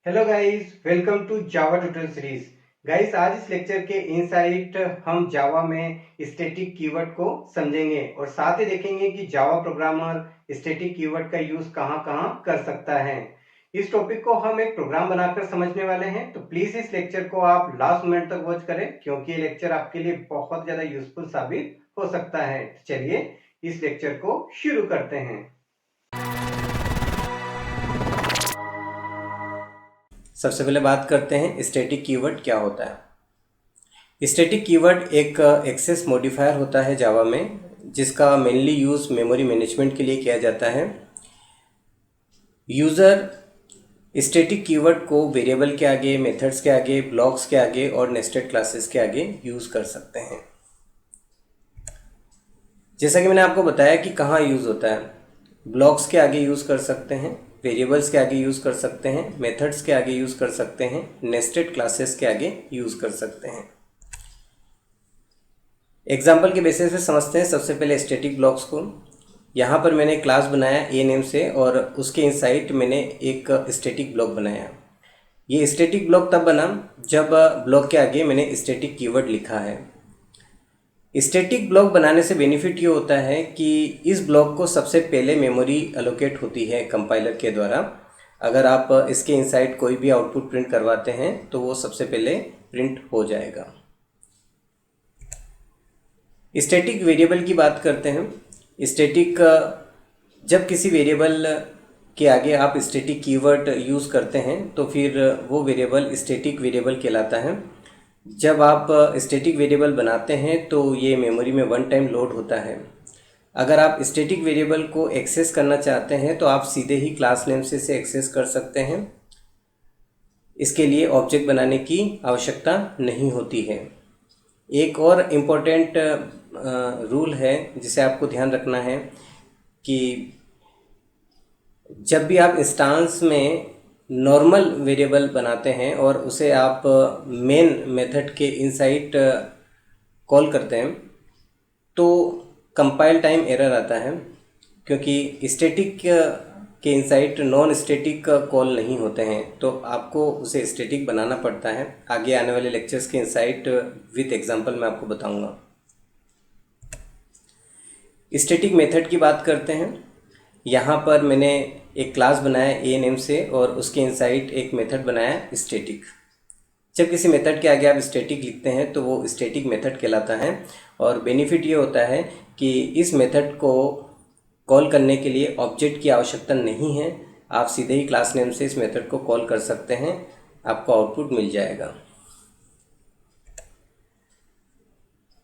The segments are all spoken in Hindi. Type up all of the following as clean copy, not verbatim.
Hello guys, welcome to Java tutorial series. Guys, आज इस लेक्चर के इनसाइट हम जावा में स्टैटिक कीवर्ड को समझेंगे और साथ ही देखेंगे कि जावा प्रोग्रामर स्टैटिक कीवर्ड का यूज कहां-कहां कर सकता है। इस टॉपिक को हम एक प्रोग्राम बनाकर समझने वाले हैं, तो प्लीज इस लेक्चर को आप लास्ट मिनट तक वॉच करें क्योंकि ये लेक्चर आपके लिए बहुत ज्यादा यूजफुल साबित हो सकता है। चलिए इस लेक्चर को शुरू करते हैं। सबसे पहले बात करते हैं स्टैटिक कीवर्ड क्या होता है। स्टैटिक कीवर्ड एक एक्सेस मॉडिफायर होता है जावा में, जिसका मेनली यूज़ मेमोरी मैनेजमेंट के लिए किया जाता है। यूज़र स्टैटिक कीवर्ड को वेरिएबल के आगे, मेथड्स के आगे, ब्लॉक्स के आगे और नेस्टेड क्लासेस के आगे यूज़ कर सकते हैं। जैसा कि मैंने आपको बताया कि कहाँ यूज़ होता है, ब्लॉक्स के आगे यूज़ कर सकते हैं, वेरिएबल्स के आगे यूज़ कर सकते हैं, मेथड्स के आगे यूज़ कर सकते हैं, नेस्टेड क्लासेस के आगे यूज़ कर सकते हैं। एग्जाम्पल के बेसिस पे समझते हैं सबसे पहले स्टैटिक ब्लॉक्स को। यहाँ पर मैंने क्लास बनाया ए नेम से और उसके इनसाइड मैंने एक स्टैटिक ब्लॉक बनाया। ये स्टैटिक ब्लॉक तब बना जब ब्लॉक के आगे मैंने स्टैटिक कीवर्ड लिखा है। स्टैटिक ब्लॉक बनाने से बेनिफिट ये होता है कि इस ब्लॉक को सबसे पहले मेमोरी एलोकेट होती है कंपाइलर के द्वारा। अगर आप इसके इनसाइड कोई भी आउटपुट प्रिंट करवाते हैं तो वो सबसे पहले प्रिंट हो जाएगा। स्टैटिक वेरिएबल की बात करते हैं। स्टैटिक जब किसी वेरिएबल के आगे आप स्टैटिक कीवर्ड यूज़ करते हैं तो फिर वो वेरिएबल स्टैटिक वेरिएबल कहलाता है। जब आप स्टैटिक वेरिएबल बनाते हैं तो ये मेमोरी में वन टाइम लोड होता है। अगर आप स्टैटिक वेरिएबल को एक्सेस करना चाहते हैं तो आप सीधे ही क्लास नेम से इसे एक्सेस कर सकते हैं। इसके लिए ऑब्जेक्ट बनाने की आवश्यकता नहीं होती है। एक और इम्पोर्टेंट रूल है जिसे आपको ध्यान रखना है कि जब भी आप इंस्टांस में नॉर्मल वेरिएबल बनाते हैं और उसे आप मेन मेथड के इनसाइड कॉल करते हैं तो कंपाइल टाइम एरर आता है, क्योंकि स्टैटिक के इनसाइड नॉन स्टैटिक कॉल नहीं होते हैं, तो आपको उसे स्टैटिक बनाना पड़ता है। आगे आने वाले लेक्चर्स के इनसाइड विथ एग्जांपल मैं आपको बताऊंगा। स्टैटिक मेथड की बात करते हैं। यहाँ पर मैंने एक क्लास बनाया ए नेम से और उसके इनसाइड एक मेथड बनाया स्टैटिक। जब किसी मेथड के आगे आप स्टैटिक लिखते हैं तो वो स्टैटिक मेथड कहलाता है और बेनिफिट ये होता है कि इस मेथड को कॉल करने के लिए ऑब्जेक्ट की आवश्यकता नहीं है। आप सीधे ही क्लास नेम से इस मेथड को कॉल कर सकते हैं, आपको आउटपुट मिल जाएगा।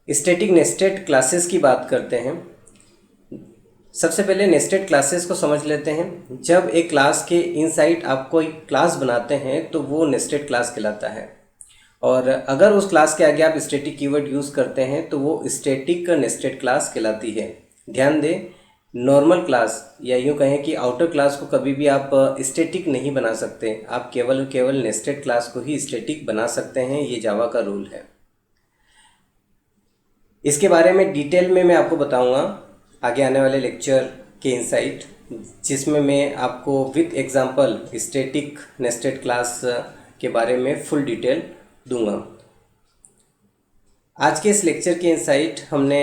स्टैटिक नेस्टेड क्लासेस की बात करते हैं। सबसे पहले नेस्टेड क्लासेस को समझ लेते हैं। जब एक क्लास के इनसाइड आप कोई क्लास बनाते हैं तो वो नेस्टेड क्लास कहलाता है, और अगर उस क्लास के आगे आप स्टैटिक कीवर्ड यूज़ करते हैं तो वो स्टैटिक नेस्टेड क्लास कहलाती है। ध्यान दें, नॉर्मल क्लास या यूँ कहें कि आउटर क्लास को कभी भी आप स्टैटिक नहीं बना सकते। आप केवल नेस्टेड क्लास को ही स्टैटिक बना सकते हैं। ये जावा का रूल है। इसके बारे में डिटेल में मैं आपको बताऊंगा आगे आने वाले लेक्चर के इनसाइट, जिसमें मैं आपको with example static nested class के बारे में फुल डिटेल दूंगा। आज के इस लेक्चर के इनसाइट हमने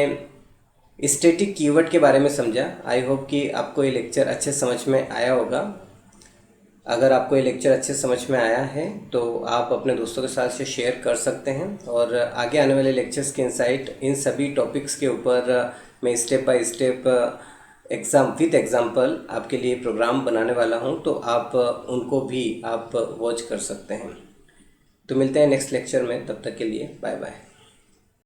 स्टैटिक कीवर्ड के बारे में समझा। आई होप कि आपको ये लेक्चर अच्छे समझ में आया होगा। अगर आपको ये लेक्चर अच्छे समझ में आया है तो आप अपने दोस्तों के साथ से शेयर कर सकते हैं, और आगे आने वाले लेक्चर्स के इनसाइट इन सभी टॉपिक्स के ऊपर मैं step by step with example आपके लिए प्रोग्राम बनाने वाला हूं, तो आप उनको भी आप वॉच कर सकते हैं। तो मिलते हैं नेक्स्ट लेक्चर में, तब तक के लिए बाय बाय।